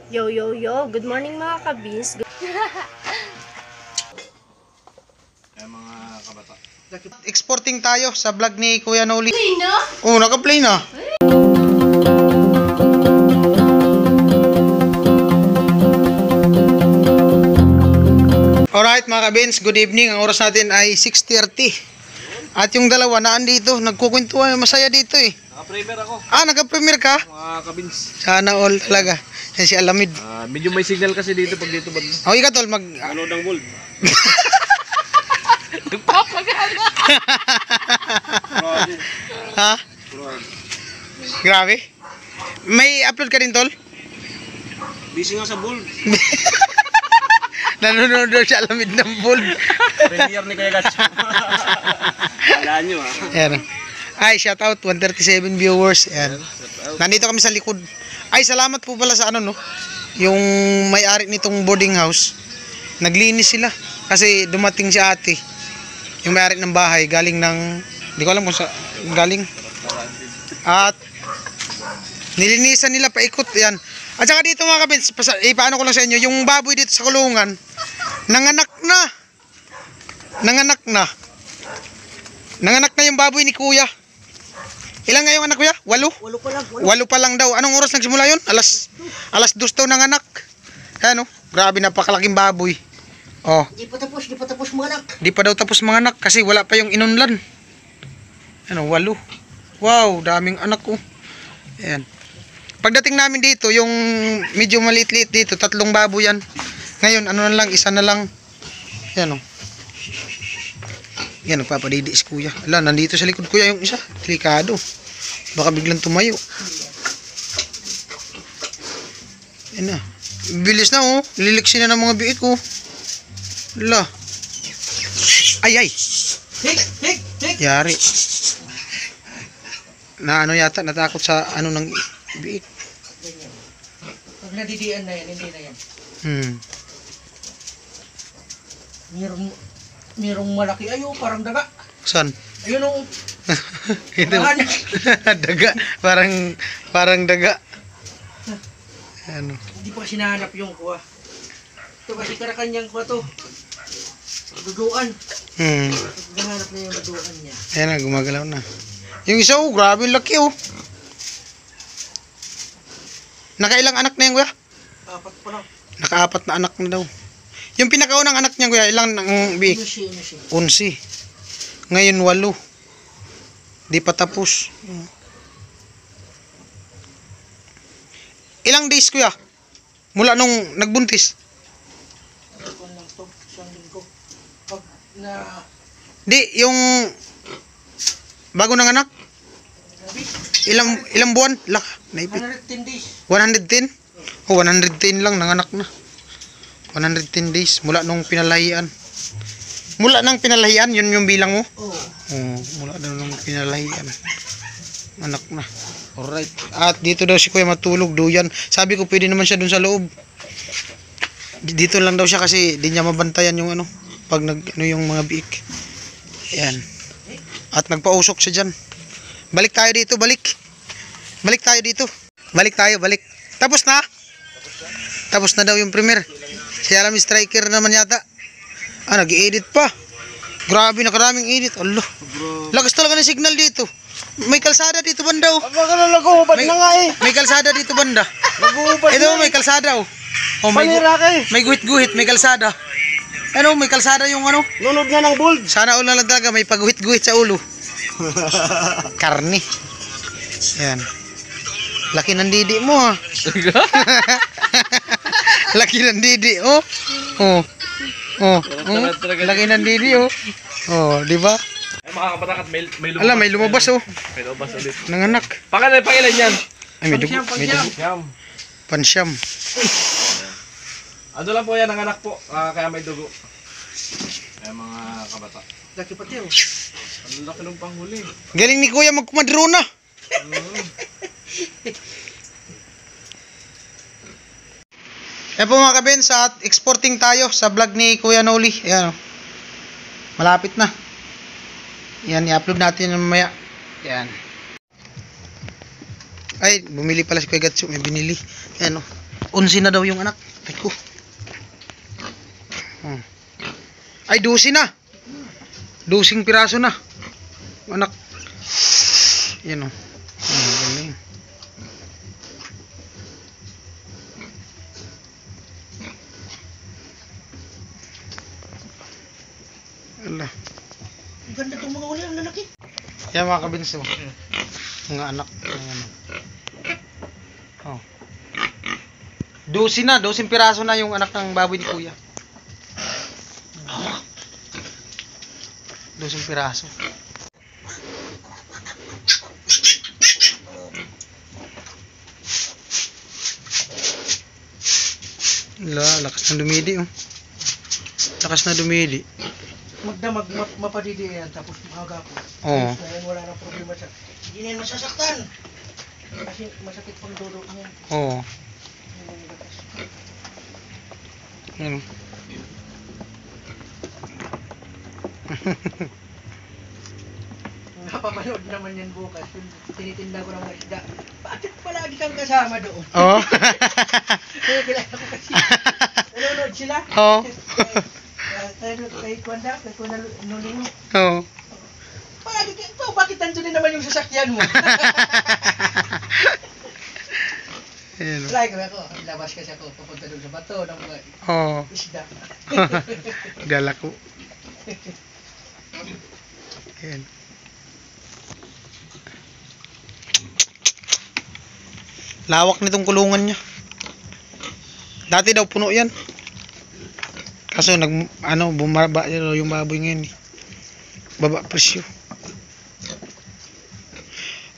Yo, yo, yo. Good morning mga kabins. Kaya mga kabata. Exporting tayo sa vlog ni Kuya Noli. Play na? Oh, naka-play na. Alright mga kabins, good evening. Ang oras natin ay 6:30. At yung dalawa na andito, nagkukwentuhan, masaya dito eh. Naka-premier ako. Naka-premier ka? Mga kabins. Sana all talaga. Yan si Alamid. Medyo may signal kasi dito pag dito ba? Okay ka tol, Ano ng bulb? Nagpapagana. Ha? Grabe. May upload ka rin tol? Busy nga sa bulb. Nanonood daw si Alamid ng bulb. Premier ni Kuya Gatcho. Alaan nyo ha. Ayan. Ay, shout out 137 viewers. Ayan. Nandito kami sa likod. Ay, salamat po pala sa ano no. Yung may-ari nitong boarding house. Naglinis sila kasi dumating si ate. Yung may-ari ng bahay galing ng hindi ko alam kung sa galing. At nilinisan nila paikot. Ayan. At saka dito mga kabins, paano ko lang sa inyo, yung baboy dito sa kulungan, nanganak na. Nanganak na. Nanganak na yung baboy ni Kuya. Ilan nga yung anak Kuya? 8? 8 pa lang. 8 pa lang daw. Anong oras nagsimula yun? Alas 2 daw nanganak. Ano? Grabe, napakalaking baboy. Oh. Di pa tapos mga anak. Di pa daw tapos mga anak kasi wala pa yung inunlan. Ano, 8. Wow, daming anak ko. Ayan. Pagdating namin dito, yung medyo maliit-liit dito, 3 baboy yan. Ngayon, ano na lang, 1 na lang. Ayan o. Yan, nagpapadidi si Kuya. Ala, nandito sa likod Kuya yung isa. Delikado. Baka biglang tumayo. Yan na. Bilis na oh. Liliksin na ng mga biik oh. Ala. Ay. Yari. Na ano yata, natakot sa ano ng biik. Pag nadidian na yan, hindi na yan. Merong malaki. Ayo, parang daga. Saan? Ayun o. Ito. Daga. Parang daga. Ano? Hindi pa kasi nahanap yung kuha. Ito kasi karakanyang kuha to. Duduan. Nahanap na yung duduan niya. Ayan na, gumagalaw na. Yung isa oh, grabe yung laki oh. Nakailang anak na yan Kuya? 4 pa lang. Naka-4 na anak na daw. Yung pinakaunang anak niya Kuya, ilang ng biik? 11. 11. Ngayon 8. Di pa tapos. Ilang days Kuya? Mula nung nagbuntis? Kung lang to, 1 linggo. Pag na... Di, yung bago ng anak? Ilang buwan? Laka, naipit. 110 days. 110? Oh, 110 lang, nanganak na. 110 days, mula nung pinalahian. Mula nang pinalahian, yun yung bilang mo? Oo. Oh, mula nung pinalahian. Anak na. Alright. At dito daw si Kuya matulog, duyan. Sabi ko, pwede naman siya dun sa loob. Dito lang daw siya kasi di niya mabantayan yung ano, pag ano yung mga biik. Ayan. At nagpausok siya dyan. Balik tayo dito, balik. Balik tayo dito. Balik tayo, balik. Tapos na? Tapos na daw yung premier. Si Alam striker naman yata. Nag-i-edit pa. Grabe, nakaraming edit. Allah. Lakas talaga ng signal dito. May kalsada dito banda oh. Nag-uubad na nga eh. May kalsada dito banda. Nag-uubad Ito may kalsada oh. Oh, may guhit-guhit, may kalsada. Ano, may kalsada yung ano. Nunod nga ng bulb. Sana all na lang talaga may pagguhit-guhit sa ulo. Karni. Yan. Laki ng didi mo ha. Laki ng didi oh. Oh. Oh. Laki ng didi oh. Oh, di ba? Ay mga kabatakat, may lumabas. Ala, may lumabas oh. May lumabas ulit. Nanganak. Pangilan yan. Ay, may dugo. May dugo. Yum. Pansyam. Ano lang po yan, ang anak po. Kaya may dugo. Kaya mga kabata. Laki pati oh. Ang laki ng panghuli. Galing ni Kuya magkumadrona. Yan po mga kabins, at exporting tayo sa vlog ni Kuya Noli. Ayan oh. Malapit na. Yan, i-upload natin mamaya. Yan. Ay, bumili pala si Kuya Gatcho. May binili. Ayan o. 11 na daw yung anak. Ay ko. Ay 12 na. 12 piraso na. Anak. Yan o. Galing. Ala. Ang ganda itong mga uli, ang lalaki. Yan mga kabinso. Mga anak. Ayan. Oh. 12 na. 12 piraso na yung anak ng baboy ni kuya. 12 piraso. Lakas na dumidi oh. Lakas na dumidi. Mapadidi yan, tapos maaga po. Oo. Ngayon wala na problema siya. Hindi na yan masasaktan. Kasi masakit pang dulo niya. Oo. Yan. Napapanood naman yan bukas. Tinitinda ko ng mga isda. Bakit palagi kang kasama doon? Oo. Kaya kilala ko kasi. Nanonood sila. Oo. Kay Kwanda, kay Kwanda Nulino. Oo. Palagi ka, ito, bakit nandun din naman yung sasakyan mo? Yan. Like ako, labas kasi ako, pupunta doon sa bato ng mga Oo. isda. Galak ko. Yan. Lawak nitong kulungan niya. Dati daw puno yan. Kaso bumaba yung baboy ngayon eh. Baba presyo.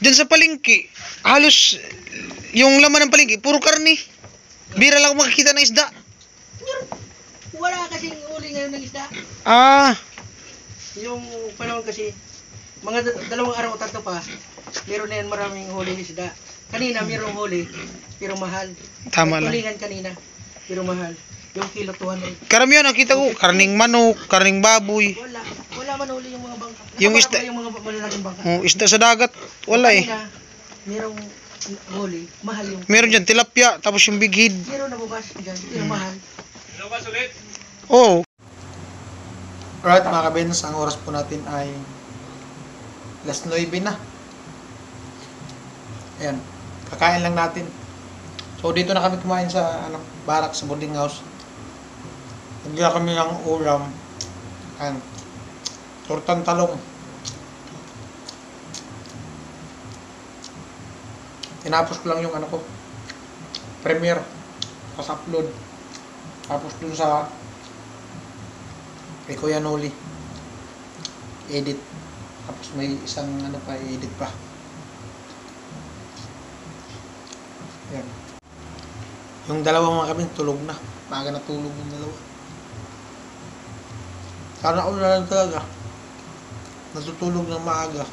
Diyan sa palengke, halos yung laman ng palengke, puro karne. Bira lang ako makikita ng isda. Wala kasing uli ngayon ng isda. Ah, Yung panahon kasi, mga dalawang araw o tatlo pa, meron na yan maraming huli isda. Kanina mayroong huli, pero mahal. tama lang. Tulingan kanina, pero mahal. Yung kilo 200. Karamihan nakita ko, karning manok, karning baboy. Wala man huli yung mga bangka. Yung Wala isda- pa yung mga malalaking bangka. Oh, isda sa dagat, wala eh. Kanina, merong huli, mahal yung. Meron dyan tilapia, tapos yung big head. Meron na bukas dyan, pero mahal. Oh. Alright mga kabens, ang oras po natin ay alas 9 na. Ayan, kakain lang natin. So dito na kami kumain sa barak sa boarding house. Nagyan kami ng ulam. Ayan, tortang talong. Tinapos ko lang yung premiere. Tapos upload. Tapos dun sa kay Kuya Noli edit, tapos may isang pa edit pa. Yan. Yung dalawa mga kami tulog na, maaga na tulog yung dalawa. Sana all na lang talaga natutulog ng maaga.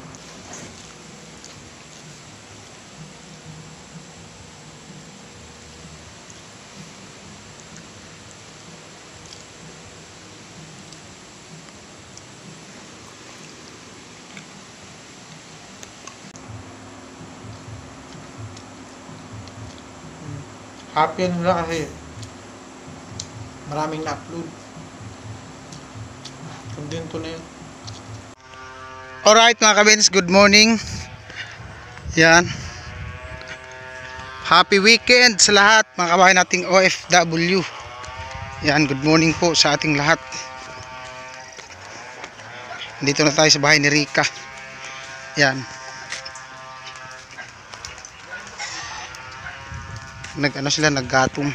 Happy nila kasi maraming na-upload. Kontento na yun. Alright mga kabens, good morning. Yan. Happy weekend sa lahat mga kabayan nating OFW. Yan, good morning po sa ating lahat. Dito na tayo sa bahay ni Rika. Yan. Sila naggatong.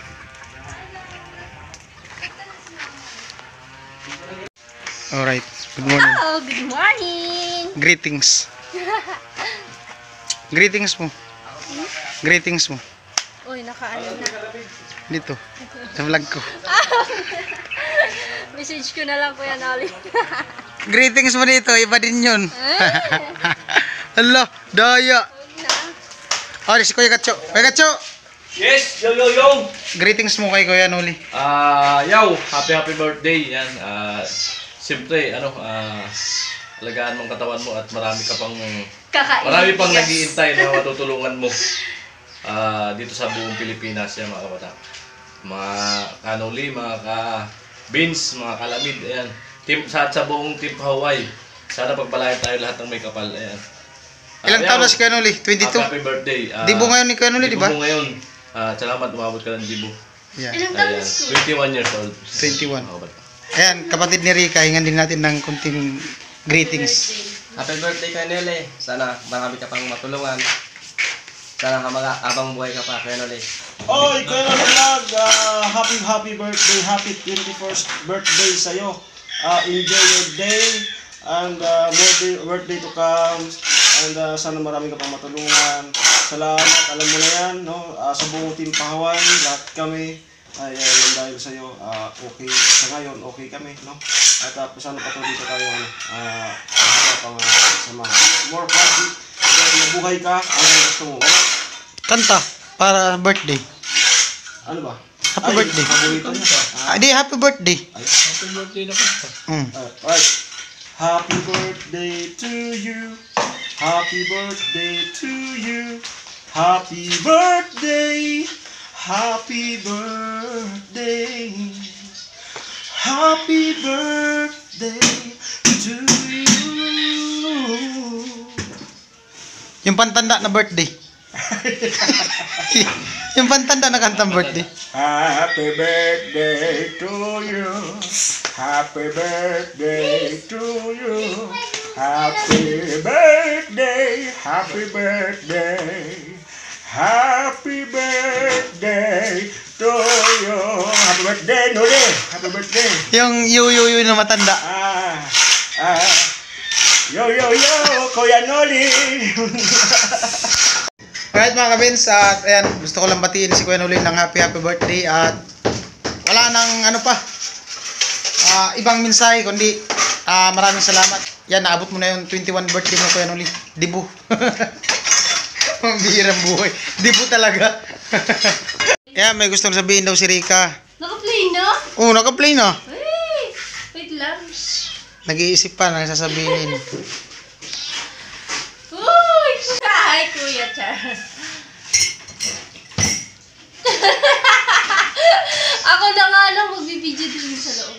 Alright, good morning. Oh, good morning. Greetings. Greetings mo. Greetings mo. Uy, nakaano na. Dito, sa vlog ko. Message ko na lang Kuya Noli. Greetings mo dito, iba din yun. Hala, daya. Oh, si Kuya Gatcho. Kuya Gatcho! Yes! Yo! Greetings mo kay Kuya Noli. Yaw! Happy birthday! Yan. Siyempre, alagaan mong katawan mo at marami pang nag-iintay na matutulungan mo dito sa buong Pilipinas yan mga kabataan. mga kanuli, mga ka-beans, mga kalamid, ayan. Sa buong Team Hawaii. Sana pagpalain tayo lahat ng may kapal, ayan. Ilang taon na si Kuya Noli? 22? Happy birthday. Dibo ngayon ni Kuya Noli, di ba? Dibo ngayon. Salamat, umabot ka ng Dibo. Yeah. Ayan, 21 years old. 21. Oo, ba't? Ayan, kapatid ni Rica, hingan din natin ng kunting greetings. Happy birthday kay Nele. Sana marami ka pang matulungan. Sana habang buhay ka pa, kay Nele. Oy, Kuya Noli Vlog, happy birthday, happy 21st birthday sa'yo. Enjoy your day and more birthday to come. And sana marami ka pang matulungan. Salamat, alam mo na yan, no? Sa buong Team Pahawan, lahat kami ay dahil sa'yo, okay sa ngayon, okay kami, no? At sana patuloy ka tayo, sa mga more happy, mabuhay ka, ano ang gusto mo, wala? Kanta, para birthday. Ano ba? Happy birthday. Paborito niya. Di, happy birthday. Happy birthday na kanta. Alright. Happy birthday to you. Happy birthday to you. Happy birthday. Happy birthday. Happy birthday to you. Yung pantanda na birthday. Yung pantanda na kantang birthday. Happy birthday to you. Happy birthday to you. Happy birthday. Happy birthday. Happy birthday to you. Happy birthday, Noli. Happy birthday. Yung yu na matanda. Yo, Kuya Noli. Alright mga kabins, at ayan, gusto ko lang batiin si Kuya Noli ng happy birthday at wala nang ano pa, ibang mensahe kundi maraming salamat. Yan, naabot mo na yung 21 birthday mo Kuya Noli. Dibo. Ang bihirang buhay. Dibo talaga. Kaya may gustong sabihin daw si Rica. Naka-play na? Oo, naka-play na. Wait lang. Nag-iisip pa na sasabihin. Uy! Hi, Kuya Char. Ako na nga lang magbibideo dun sa loob.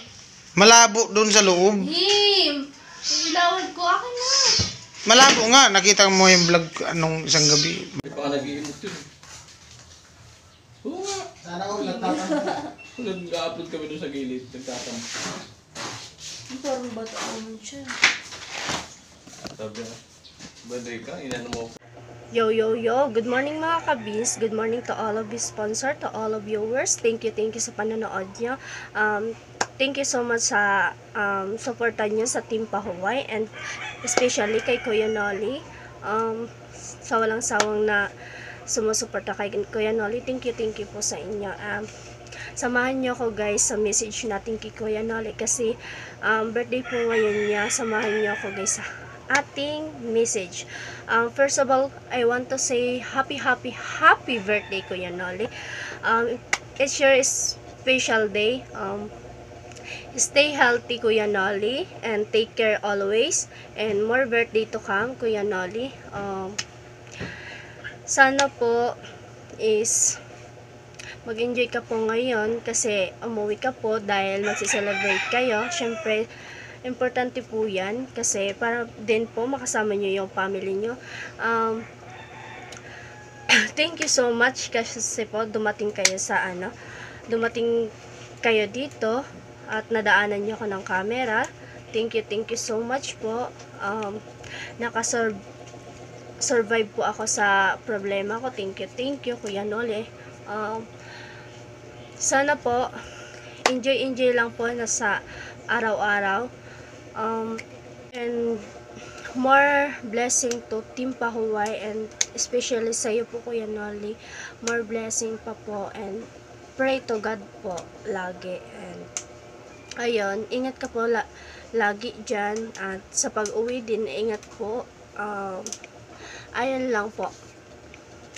Malabo doon sa loob. Him! Ilawan ko. Akin na. Malabo nga. Nakita mo yung vlog anong isang gabi. Hindi pa nga nag-iimot yun. Oo nga. Sana all nagtatanong. Nag-upload kami doon sa gilid. Nagtatanong. Parang bato naman siya. Sabi nga. Birthday ka, inano mo. Yo! Good morning mga kabins. Good morning to all of you sponsor, to all of viewers. Thank you sa panonood nyo. Thank you so much sa supportan nyo sa Team Pahawaii and especially kay Kuya Noli. Sa walang sawang na sumusuporta kay Kuya Noli. Thank you po sa inyo. Samahan nyo ako guys sa message natin kay Kuya Noli kasi birthday po ngayon niya. Samahan nyo ako guys sa ating message. First of all, I want to say happy birthday Kuya Noli. It's your special day. Stay healthy Kuya Noli and take care always and more birthday to come Kuya Noli. Sana po is mag-enjoy ka po ngayon kasi umuwi ka po dahil magsi-celebrate kayo. Syempre importante po yan kasi para din po makasama nyo yung family nyo. Thank you so much kasi po dumating kayo dito at nadaanan nyo ako ng camera. Thank you so much po. Nakasurvive po ako sa problema ko. Thank you Kuya Noli. Sana po enjoy lang po na sa araw-araw. And more blessing to Team Pahawaii and especially sa iyo po Kuya Noli. More blessing pa po and pray to God po lagi. And ayun, ingat ka po lagi dyan at sa pag-uwi din ingat po. Ayun lang po.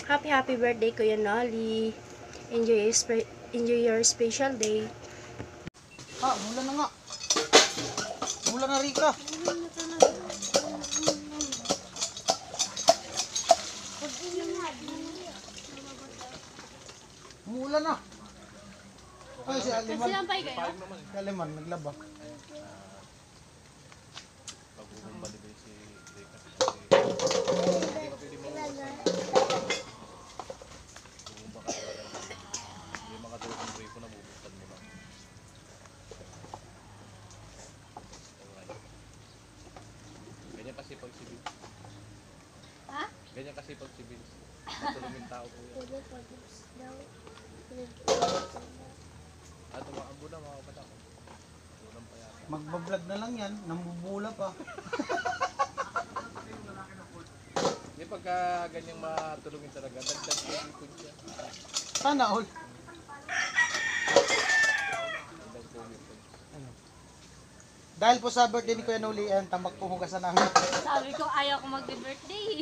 Happy birthday Kuya Noli. Enjoy your special day. Mula na nga. Mula na Rica. Mula na. Ay, si Aliman. Sinampay kayo? Si Aliman, naglaba. Pag-ubumba din si Rika. Bumumba ka talaga. Hindi makatulog ng break ko na bubuksan mo lang. Alright. Ganyan kasi pag si Vince. Ha? Ganyan kasi pag si Vince. Matulungin tao po yan. Tumakbo na mga kapatak. Tulang pa yata. Magbablog na lang yan, nambubula pa. Hindi pagka ganyang matulungin talaga, dagdag po ipon siya. Sana all. Dagdag po ipon. Dahil po sa birthday ni Kuya Noli, tambak po hugasan namin. Sabi ko ayaw ko mag-birthday.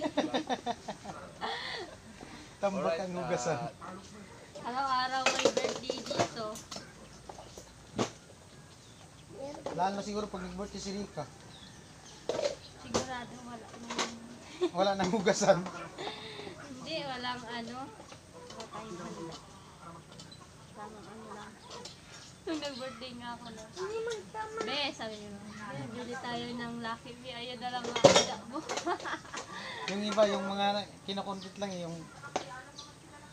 Tambak ang hugasan. Araw-araw may birthday dito. Lalo na siguro pag nag-birthday si Rika. Sigurado wala nang... Wala nang hugasan. Hindi, walang ano. Patay handa. Tamang ano lang. Nung nag-birthday nga ako na. Be, sabi niyo. Bili tayo ng Lucky Me. Ayun na lang makakita mo. Yung iba, yung mga kinakontent lang yung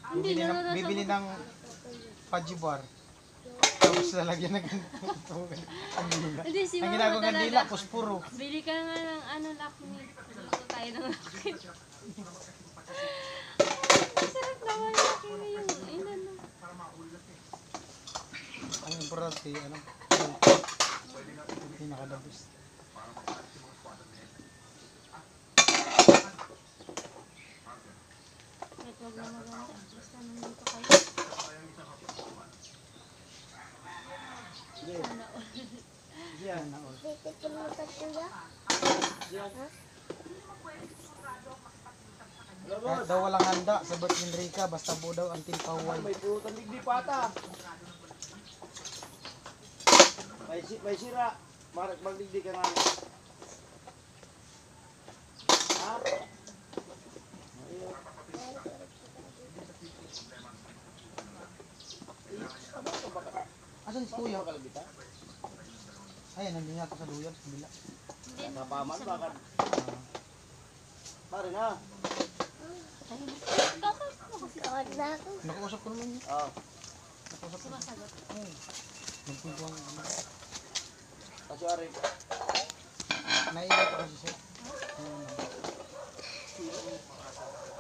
Hindi, bibili ng fudgy bar. Tapos lalagyan ng kandila. Hindi, si Ang mama ginagawa talaga. kandila, puspuro. Bili ka nga ng ano, Lucky Me. Luto tayo ng Lucky Me. Sarap naman Lucky Me yung inano. Ang importante, ano, pinakadabis. Kahit wag na maganda. Basta nandito kayo. Sana all. Yan na all. Kahit daw walang handa sa birthday ni Rika, basta po daw ang Team Pahuway. May pulutan digdi pata. May sira. Marak magdigdi ka nga. Ha? Asan si Kuya? Ayan, nandun yata sa duyan, sa bila. Napaman bakit? Pare na. Nakausap ko naman yun. Ah, Nakausap ko. Sumasagot. Oo. Nagpuntuang ano. kasi ari. Naiiyak ko kasi siya.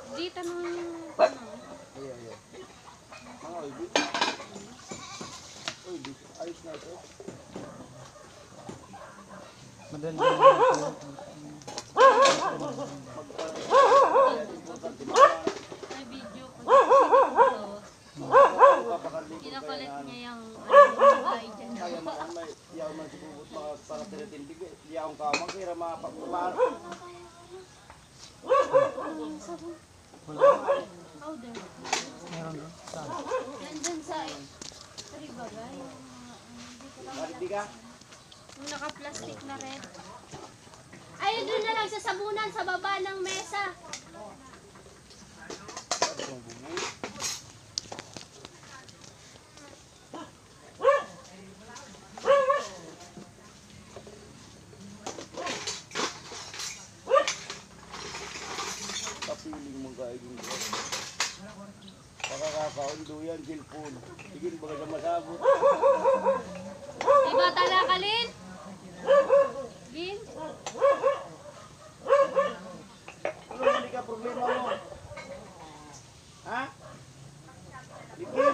Di tanong Iya, iya. Mga oy, Uy, ayos na ito. Madali lang ako. may video ko dito. Kinakulit niya yung bahay dyan. Kaya naman may yaw man sububot para tinitindig. Yaw ka man kaya mapagpapaan. Wala. Powder. Meron doon. Saan? Nandun sa Ribaga, yung mga dito lang. Mariti ka? Yung naka-plastic na red. Ay, doon na lang sa sabunan sa baba ng mesa. Kapiling mo kaiging ko. Pakakakaon duyan, silpon. Sige, baga sa masabot. Diba talakalin? Gin? Ano hindi ka problema mo? Ha? Bikin?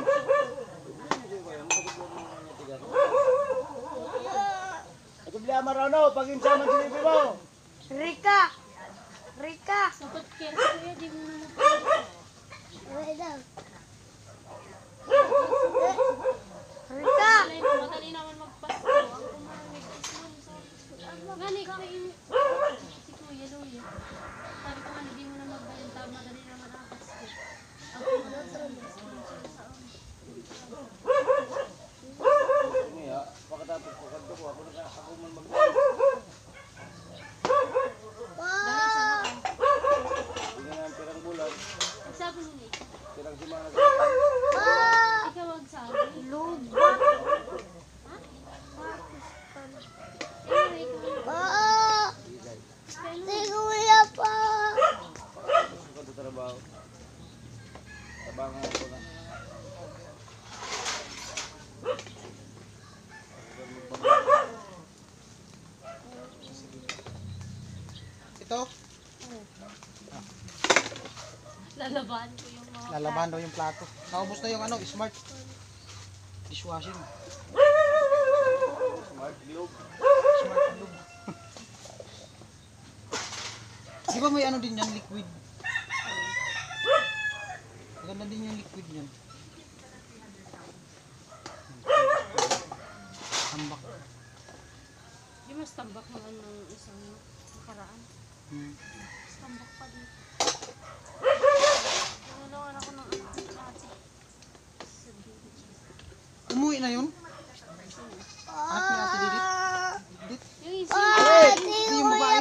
Ito bili amarano, pag insaman sinipi mo. Rika! Rika! Sapot kaya kuya, di mo na Rika! Madali naman magpasko. Ang kumamig is man sa... Gani ka yung... Si Kuya Luya. Sabi ko man, hindi mo na magbayanta. Madali naman ang pasko. Ang kumamig is sponsor sa Ngayon, pagkatapos ko kanto ko, ako man mag- Dahil sa nakan. Tingnan ang pirang bulan, Nagsabi mo ni. pirang si mga Lalaban ko yung mga Lalaban daw yung plato. Naubos na yung ano, smart dishwashing. Smart globe. Di ba may ano din yan, liquid? Maganda din yung liquid yan. Tambak. Di mas tambak naman ng isang nakaraan. Tambak pa dito. Nalungan ako ng ate. Umuwi na yun? Anak ni Ate Didit? Didit? Yung isa. Hindi yung babae?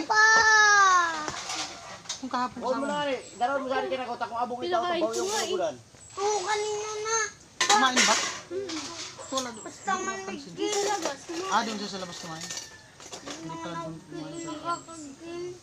Kung kahapon kasama. Daron mo sa akin ako takong abong itaw Pinakain tabaw ko yung nga eh. kugulan. Kumain ba? Wala doon. Dito labas. Doon siya sa labas kumain. Hindi pala doon kumain.